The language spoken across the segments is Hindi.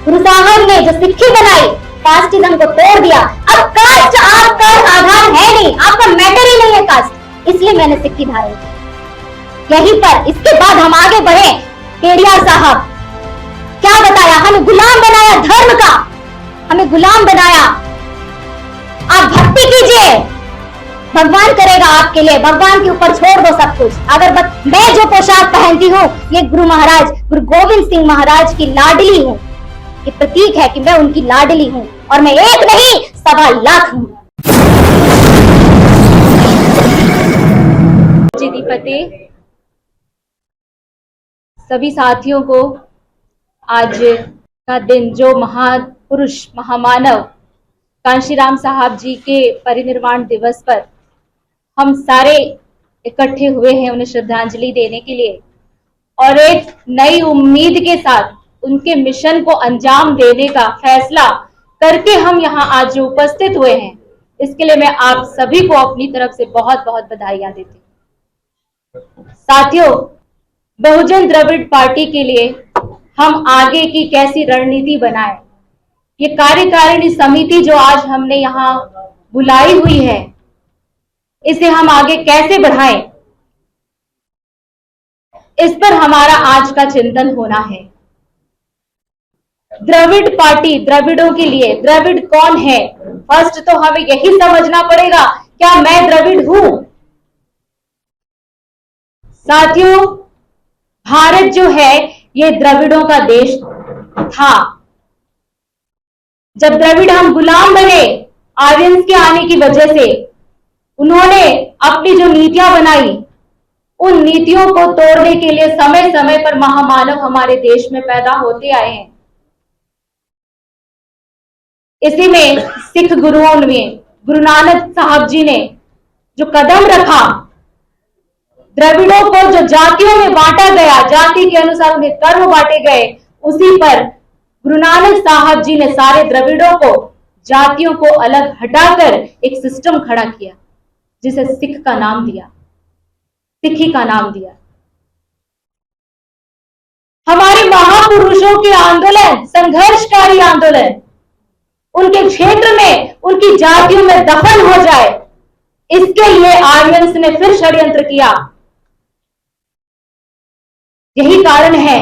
गुरु साहब ने जो सिक्खी बनाई, कास्टिज्म को तोड़ दिया। अब कास्ट आपका आधार है नहीं, आपका मैटर ही नहीं है कास्ट, इसलिए मैंने सिक्खी धारण की। यहीं पर इसके बाद हम आगे बढ़े। पेरियार साहब क्या बताया, हमें गुलाम बनाया धर्म का, हमें गुलाम बनाया। आप भक्ति कीजिए, भगवान करेगा आपके लिए, भगवान के ऊपर छोड़ दो सब कुछ। अगर मैं जो पोशाक पहनती हूँ ये गुरु महाराज गुरु गोविंद सिंह महाराज की लाडली हूँ, ये प्रतीक है कि मैं उनकी लाडली हूँ, और मैं एक नहीं 1.25 लाख हूँ। जी फतेह सभी साथियों को। आज का दिन जो महापुरुष महामानव कांशीराम साहब जी के परिनिर्वाण दिवस पर हम सारे इकट्ठे हुए हैं उन्हें श्रद्धांजलि देने के लिए, और एक नई उम्मीद के साथ उनके मिशन को अंजाम देने का फैसला करके हम यहाँ आज जो उपस्थित हुए हैं, इसके लिए मैं आप सभी को अपनी तरफ से बहुत बहुत बधाइयां देती हूँ। साथियों, बहुजन द्रविड़ पार्टी के लिए हम आगे की कैसी रणनीति बनाएं, ये कार्यकारिणी समिति जो आज हमने यहाँ बुलाई हुई है, इसे हम आगे कैसे बढ़ाएं, इस पर हमारा आज का चिंतन होना है। द्रविड़ पार्टी द्रविड़ों के लिए, द्रविड़ कौन है, फर्स्ट तो हमें यही समझना पड़ेगा, क्या मैं द्रविड़ हूं? साथियों, भारत जो है ये द्रविड़ों का देश था। जब द्रविड़ हम गुलाम बने आर्यंस के आने की वजह से, उन्होंने अपनी जो नीतियां बनाई, उन नीतियों को तोड़ने के लिए समय समय पर महामानव हमारे देश में पैदा होते आए हैं। इसी में सिख गुरुओं में गुरु नानक साहब जी ने जो कदम रखा, द्रविड़ों को जो जातियों में बांटा गया, जाति के अनुसार उन्हें कर्म बांटे गए, उसी पर गुरु नानक साहब जी ने सारे द्रविड़ों को, जातियों को अलग हटाकर एक सिस्टम खड़ा किया, जिसे सिख का नाम दिया, सिखी का नाम दिया। हमारे महापुरुषों के आंदोलन, संघर्षकारी आंदोलन, उनके क्षेत्र में उनकी जातियों में दफन हो जाए, इसके लिए आर्यंस ने फिर षड्यंत्र किया। यही कारण है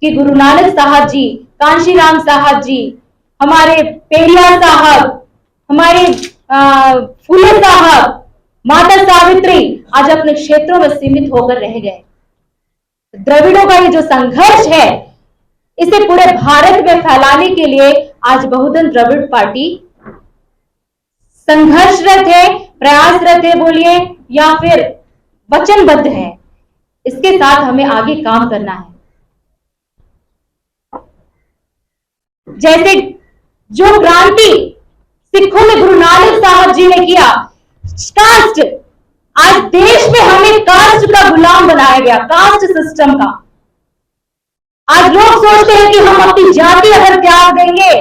कि गुरु नानक साहब जी, कांशीराम साहब जी, हमारे पेरियार साहब, हमारे फूले साहब, माता सावित्री आज अपने क्षेत्रों में सीमित होकर रह गए। द्रविड़ों का ये जो संघर्ष है, इसे पूरे भारत में फैलाने के लिए आज बहुजन द्रविड़ पार्टी संघर्षरत है, प्रयासरत है बोलिए, या फिर वचनबद्ध है। इसके साथ हमें आगे काम करना है। जैसे जो क्रांति सिखों में गुरु नानक साहब जी ने किया, कास्ट, आज देश में हमें कास्ट का गुलाम बनाया गया, कास्ट सिस्टम का। आज लोग सोचते हैं कि हम अपनी जाति अगर त्याग देंगे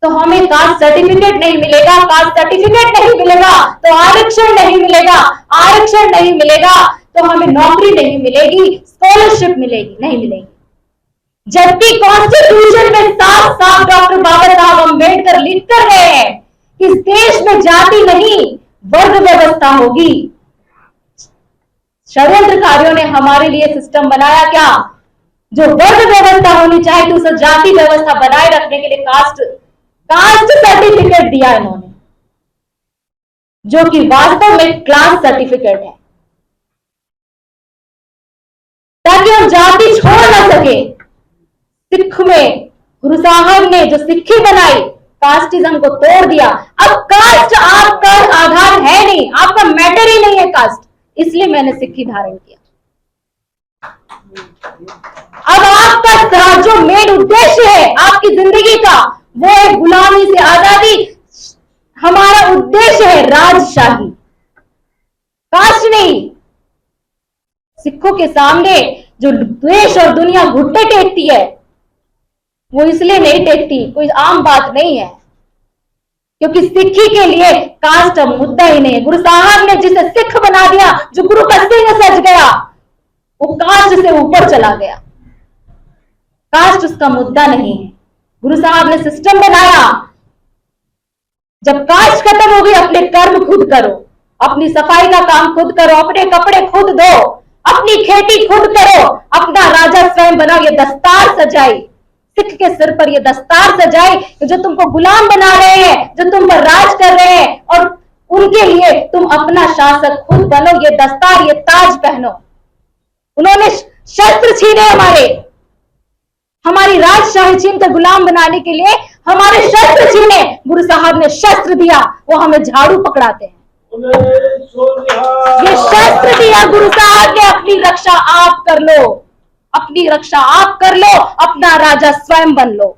तो हमें कास्ट सर्टिफिकेट नहीं मिलेगा, कास्ट सर्टिफिकेट नहीं मिलेगा तो आरक्षण नहीं मिलेगा, आरक्षण नहीं मिलेगा तो हमें नौकरी नहीं मिलेगी, स्कॉलरशिप मिलेगी नहीं मिलेगी। जबकि कॉन्स्टिट्यूशन में साफ साफ डॉक्टर बाबा साहब अम्बेडकर लिख कर गए हैं कि इस देश में जाति नहीं वर्ग व्यवस्था होगी। षड्यंत्रकारियों ने हमारे लिए सिस्टम बनाया क्या, जो वर्ग व्यवस्था होनी चाहिए, तो उस जाति व्यवस्था बनाए रखने के लिए कास्ट सर्टिफिकेट दिया इन्होंने, जो कि वास्तव में क्लास सर्टिफिकेट है, ताकि हम जाति छोड़ ना सके। सिख में गुरु साहब ने जो सिक्खी बनाई, कास्टिज्म को तोड़ दिया। अब कास्ट आपका आधार है नहीं, आपका मैटर ही नहीं है कास्ट, इसलिए मैंने सिक्खी धारण किया। अब आपका जो मेन उद्देश्य है आपकी जिंदगी का, वो है गुलामी से आजादी। हमारा उद्देश्य है राजशाही, कास्ट नहीं। सिखों के सामने जो देश और दुनिया घुटने टेकती है, वो इसलिए नहीं टेकती, कोई आम बात नहीं है, क्योंकि सिक्खी के लिए कास्ट मुद्दा ही नहीं है। गुरु साहब ने जिसे सिख बना दिया, जो गुरु का सिंह सज गया, वो कास्ट से ऊपर चला गया। कास्ट उसका मुद्दा नहीं है। गुरु साहब ने सिस्टम बनाया, जब कास्ट खत्म हो गई अपने कर्म खुद करो, अपनी सफाई का काम खुद करो, अपने कपड़े खुद धो, अपनी खेती खुद करो, अपना राजा स्वयं बनाओ। ये दस्तार सजाई, सिख के सिर पर ये दस्तार सजाई, जो तुमको गुलाम बना रहे हैं, जो तुम पर राज कर रहे हैं, और उनके लिए तुम अपना शासक खुद बनो। ये दस्तार, ये ताज पहनो। उन्होंने शस्त्र छीने, हमारी राजशाही छीन कर गुलाम बनाने के लिए हमारे शस्त्र छीने। गुरु साहब ने शस्त्र दिया, वो हमें झाड़ू पकड़ाते हैं। ये शस्त्र दिया गुरु साहब ने, अपनी रक्षा आप कर लो, अपनी रक्षा आप कर लो, अपना राजा स्वयं बन लो।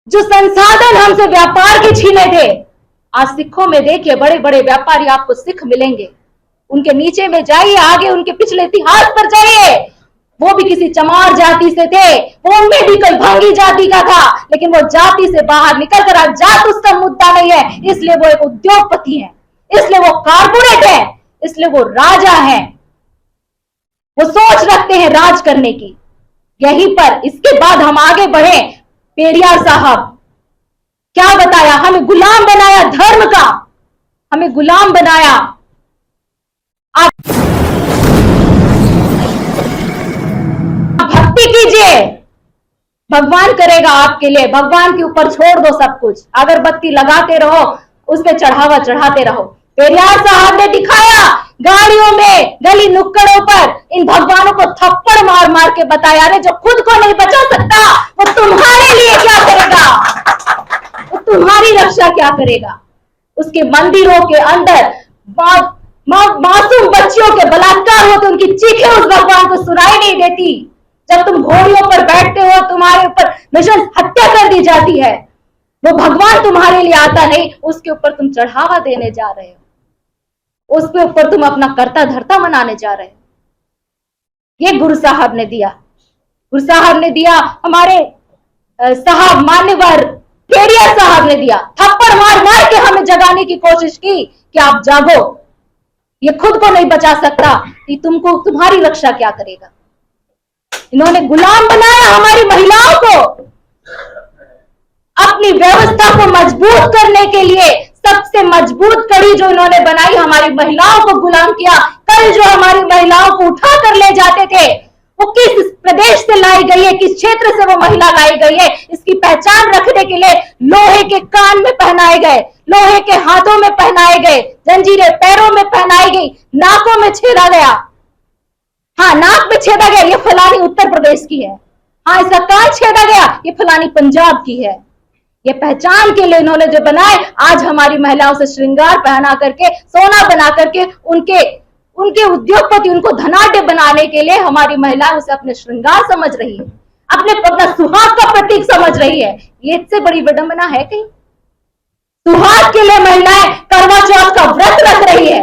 जो संसाधन हमसे व्यापार के छीने थे, आज सिखों में देखिए बड़े बड़े व्यापारी आपको सिख मिलेंगे। उनके नीचे में जाइए, आगे उनके पिछले इतिहास पर जाइए, वो भी किसी चमार जाति से थे, वो उनमें भी कोई भंगी जाति का था, लेकिन वो जाति से बाहर निकल कर आज जात उसका मुद्दा नहीं है, इसलिए वो एक उद्योगपति है, इसलिए वो कारपोरेट है, इसलिए वो राजा है, वो सोच रखते हैं राज करने की। यहीं पर इसके बाद हम आगे बढ़े। पेरियार साहब क्या बताया, हमें गुलाम बनाया धर्म का, हमें गुलाम बनाया। भक्ति कीजिए, भगवान करेगा आपके लिए, भगवान के ऊपर छोड़ दो सब कुछ, अगरबत्ती लगाते रहो, उस पे चढ़ावा चढ़ाते रहो। पेरियार साहब ने दिखाया, गाड़ियों में, गली नुक्कड़ों पर इन भगवानों को थप्पड़ मार मार के बताया, अरे जो खुद को नहीं बचा सकता वो तुम्हारे लिए क्या करेगा, वो तुम्हारी रक्षा क्या करेगा। उसके मंदिरों के अंदर मासूम बच्चियों के बलात्कार होते, उनकी चीखें उस भगवान को सुनाई नहीं देती। जब तुम घोड़ियों पर बैठते हो, तुम्हारे ऊपर नृशंस हत्या कर दी जाती है, वो भगवान तुम्हारे लिए आता नहीं, उसके ऊपर तुम चढ़ावा देने जा रहे हो, उसके ऊपर तुम अपना कर्ता धर्ता मनाने जा रहे हो। ये गुरु साहब ने दिया, गुरु साहब ने दिया, हमारे साहब मान्यवर पेरियार साहब ने दिया। थप्पड़ मार मार के हमें जगाने की कोशिश की कि आप जागो, ये खुद को नहीं बचा सकता, ये तुमको, तुम्हारी रक्षा क्या करेगा। इन्होंने गुलाम बनाया हमारी महिलाओं को। अपनी व्यवस्था को मजबूत करने के लिए सबसे मजबूत कड़ी जो इन्होंने बनाई, हमारी महिलाओं को गुलाम किया। कल जो हमारी महिलाओं को उठा कर ले जाते थे, वो किस प्रदेश से लाई गई है, किस क्षेत्र से वो महिला लाई गई है, इसकी पहचान रखने के लिए लोहे के कान में पहनाए गए, लोहे के हाथों में पहनाए गए, जंजीरें पैरों में पहनाई गई, नाकों में छेदा गया। हाँ, नाक में छेदा गया, ये फलानी उत्तर प्रदेश की है। हाँ, इसका कान छेदा गया, ये फलानी पंजाब की है। ये पहचान के लिए इन्होंने जो बनाए, आज हमारी महिलाओं से श्रृंगार पहना करके, सोना बना करके, उनके उद्योगपति उनको धनाढ्य बनाने के लिए हमारी महिलाएं उसे अपने श्रृंगार समझ रही है, अपना सुहाग का प्रतीक समझ रही है। ये इससे बड़ी विडंबना है कहीं? सुहाग के लिए महिलाएं करवा चौथ का व्रत रख रही है।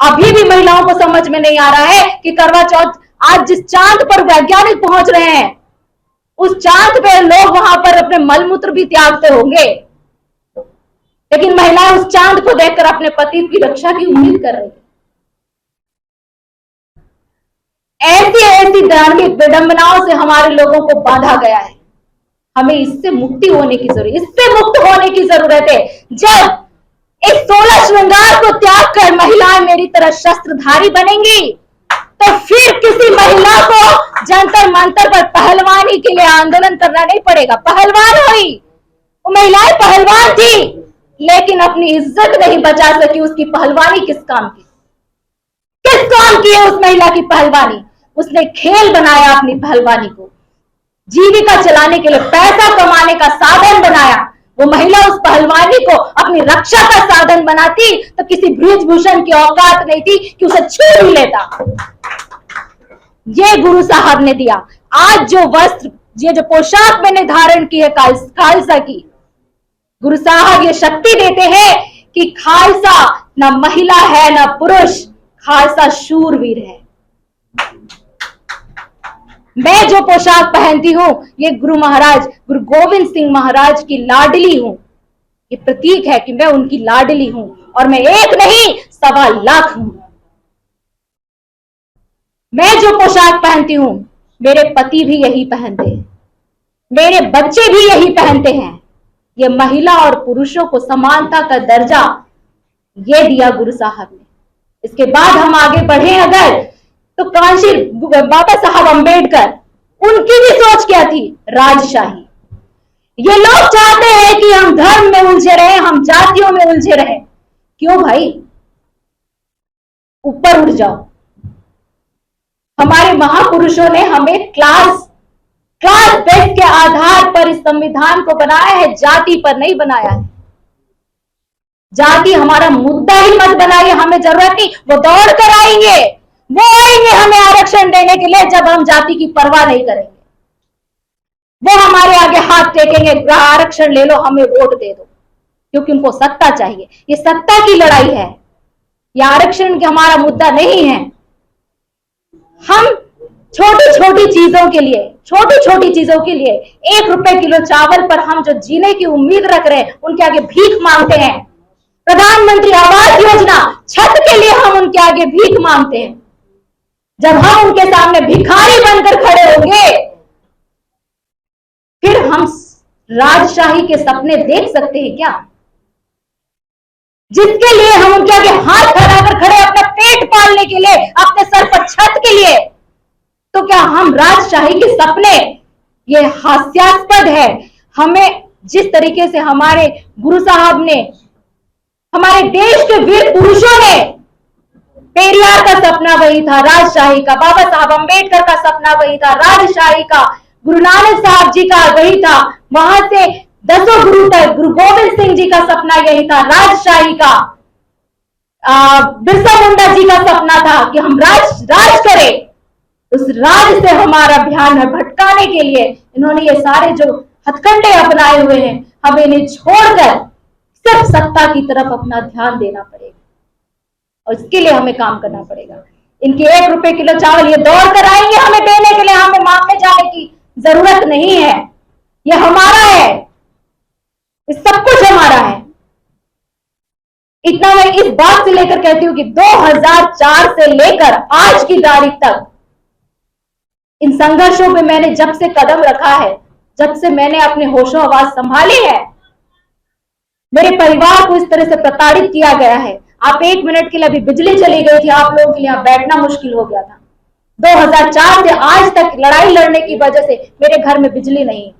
अभी भी महिलाओं को समझ में नहीं आ रहा है कि करवा चौथ, आज जिस चांद पर वैज्ञानिक पहुंच रहे हैं, उस चांद पे लोग वहां पर अपने मलमूत्र भी त्यागते होंगे, लेकिन महिलाएं उस चांद को देखकर अपने पति की रक्षा की उम्मीद कर रही है। ऐसी ऐसी धार्मिक विडंबनाओं से हमारे लोगों को बांधा गया है। हमें इससे मुक्ति होने की जरूरत, इससे मुक्त होने की जरूरत है। जब इस 16 श्रृंगार को त्याग कर महिलाएं मेरी तरह शस्त्रधारी बनेंगी, तो फिर किसी महिला को जंतर मंतर पर पहलवानी के लिए आंदोलन करना नहीं पड़ेगा। पहलवान हुई, वो महिलाएं पहलवान थी, लेकिन अपनी इज्जत नहीं बचा सकी। उसकी पहलवानी किस काम की? किस काम की है उस महिला की पहलवानी? उसने खेल बनाया अपनी पहलवानी को, जीविका चलाने के लिए, पैसा कमाने का साधन बनाया। वो महिला उस पहलवानी को अपनी रक्षा का साधन बनाती तो किसी बृजभूषण की औकात नहीं थी कि उसे छू भी लेता। ये गुरु साहब ने दिया। आज जो वस्त्र, ये जो पोशाक मैंने धारण की है खालसा की, गुरु साहब ये शक्ति देते हैं कि खालसा न महिला है न पुरुष, खालसा शूरवीर है। मैं जो पोशाक पहनती हूं, ये गुरु महाराज, गुरु गोविंद सिंह महाराज की लाडली हूं। ये प्रतीक है कि मैं उनकी लाडली हूं, और मैं एक नहीं 1.25 लाख हूं। मैं जो पोशाक पहनती हूं, मेरे पति भी यही पहनते हैं, मेरे बच्चे भी यही पहनते हैं। ये महिला और पुरुषों को समानता का दर्जा ये दिया गुरु साहब ने। इसके बाद हम आगे बढ़े अगर, तो कांशी बाबा साहब अंबेडकर, उनकी भी सोच क्या थी? राजशाही। ये लोग चाहते हैं कि हम धर्म में उलझे रहे, हम जातियों में उलझे रहे। क्यों भाई? ऊपर उठ जाओ। हमारे महापुरुषों ने हमें क्लास बेस के आधार पर इस संविधान को बनाया है, जाति पर नहीं बनाया है। जाति हमारा मुद्दा ही मत बनाइए, हमें जरूरत नहीं। वो दौड़ कर आएंगे, वो आएंगे हमें आरक्षण देने के लिए जब हम जाति की परवाह नहीं करेंगे। वो हमारे आगे हाथ टेकेंगे, आरक्षण ले लो, हमें वोट दे दो, क्योंकि उनको सत्ता चाहिए। ये सत्ता की लड़ाई है, ये आरक्षण का हमारा मुद्दा नहीं है। हम छोटी छोटी चीजों के लिए 1 रुपए किलो चावल पर हम जो जीने की उम्मीद रख रहे हैं, उनके आगे भीख मांगते हैं। प्रधानमंत्री आवास योजना, छत के लिए हम उनके आगे भीख मांगते हैं। जब हम उनके सामने भिखारी बनकर खड़े होंगे, फिर हम राजशाही के सपने देख सकते हैं क्या? जिसके लिए हम उनके आगे हाथ फैलाकर खड़े, अपना पेट पालने के लिए, अपने सर पर छत के लिए, तो क्या हम राजशाही के सपने? ये हास्यास्पद है। हमें जिस तरीके से हमारे गुरु साहब ने, हमारे देश के वीर पुरुषों ने, पेरियार का सपना वही था राजशाही का, बाबा साहब अंबेडकर का सपना वही था राजशाही का, गुरु नानक साहब जी का वही था, वहां से 10 गुरु तक गुरु गोविंद सिंह जी का सपना यही था राजशाही का। बिरसा मुंडा जी का सपना था कि हम राज करें। उस राज से हमारा ध्यान भटकाने के लिए इन्होंने ये सारे जो हथकंडे अपनाए हुए हैं, हमें इन्हें छोड़कर सिर्फ सत्ता की तरफ अपना ध्यान देना पड़ेगा, और इसके लिए हमें काम करना पड़ेगा। इनके 1 रुपए किलो चावल ये दौड़ कर आएंगे हमें देने के लिए, हमें मांगने जाने की जरूरत नहीं है। ये हमारा है, सब कुछ हमारा है। इतना मैं इस बात से लेकर कहती हूं कि 2004 से लेकर आज की तारीख तक इन संघर्षों पे मैंने जब से कदम रखा है, जब से मैंने अपने होशो आवाज संभाली है, मेरे परिवार को इस तरह से प्रताड़ित किया गया है। आप 1 मिनट के लिए, अभी बिजली चली गई थी, आप लोगों के लिए बैठना मुश्किल हो गया था। 2004 से आज तक लड़ाई लड़ने की वजह से मेरे घर में बिजली नहीं है,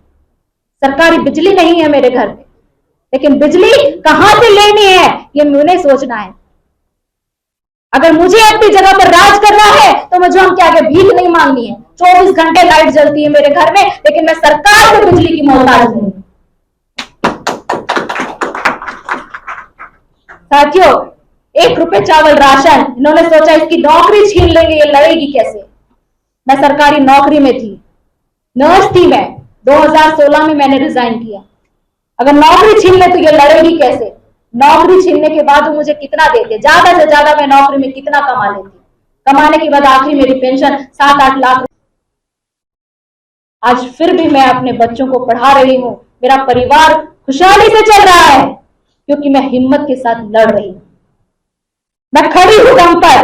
सरकारी बिजली नहीं है मेरे घर में। लेकिन बिजली कहां से लेनी है ये मुझे सोचना है। अगर मुझे अपनी जगह पर राज करना है तो मुझे उनके आगे भीख नहीं मांगनी है। 24 घंटे लाइट जलती है मेरे घर में, लेकिन मैं सरकार से बिजली की मोहताज नहीं। साथियों, 1 रुपए चावल राशन, इन्होंने सोचा इसकी नौकरी छीन लेंगे, ये लड़ेगी कैसे। मैं सरकारी नौकरी में थी, नर्स थी मैं, 2016 में मैंने रिजाइन किया। अगर नौकरी छीन ले तो ये लड़ेगी कैसे। नौकरी छीनने के बाद वो मुझे कितना देते, ज्यादा से ज्यादा मैं नौकरी में कितना कमा लेती। कमाने के बाद आखिरी मेरी पेंशन 7-8 लाख। आज फिर भी मैं अपने बच्चों को पढ़ा रही हूं, मेरा परिवार खुशहाली से चल रहा है, क्योंकि मैं हिम्मत के साथ लड़ रही हूं। मैं खड़ी हूं दम पर,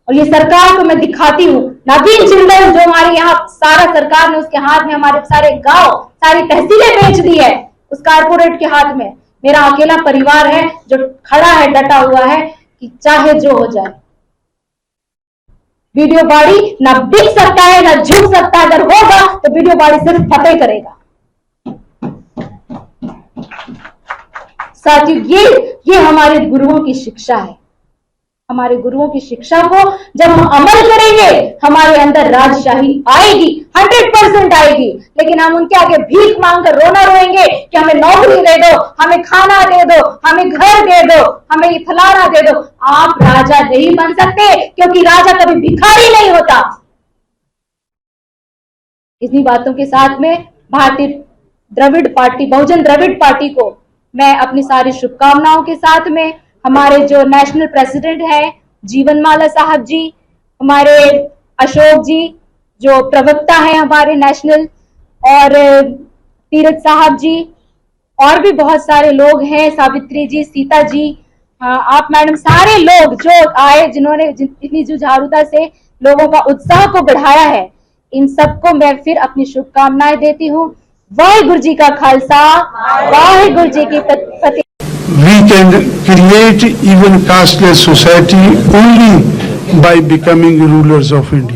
और ये सरकार को मैं दिखाती हूं। नवीन जिंदल जो हमारे यहाँ सारा सरकार ने उसके हाथ में हमारे सारे गांव, सारी तहसीलें बेच दी है उस कारपोरेट के हाथ में। मेरा अकेला परिवार है जो खड़ा है, डटा हुआ है कि चाहे जो हो जाए। वीडियो बाड़ी ना बिक सकता है ना झुक सकता है। अगर होगा तो वीडियो बाड़ी सिर्फ फतेह करेगा। साथियों, ये हमारे गुरुओं की शिक्षा है। हमारे गुरुओं की शिक्षा को जब हम अमल करेंगे, हमारे अंदर राजशाही आएगी, 100% आएगी। लेकिन हम उनके आगे भीख मांगकर रोना रोएंगे कि हमें नौकरी दे दो, हमें खाना दे दो, हमें घर दे दो, हमें ये फलाना दे दो। आप राजा नहीं बन सकते, क्योंकि राजा कभी भिखारी नहीं होता। इन्हीं बातों के साथ में भारतीय द्रविड़ पार्टी, बहुजन द्रविड़ पार्टी को मैं अपनी सारी शुभकामनाओं के साथ में, हमारे जो नेशनल प्रेसिडेंट हैं जीवनमाला साहब जी, हमारे अशोक जी जो प्रवक्ता हैं हमारे नेशनल, और तीरथ साहब जी, और भी बहुत सारे लोग हैं, सावित्री जी, सीता जी, आप मैडम, सारे लोग जो आए, जिन्होंने इतनी जुझारूता से लोगों का उत्साह को बढ़ाया है, इन सबको मैं फिर अपनी शुभकामनाएं देती हूँ। वाहिगुरु जी का खालसा, वाहिगुरु जी की फतेह। We can create even casteless society only by becoming rulers of India.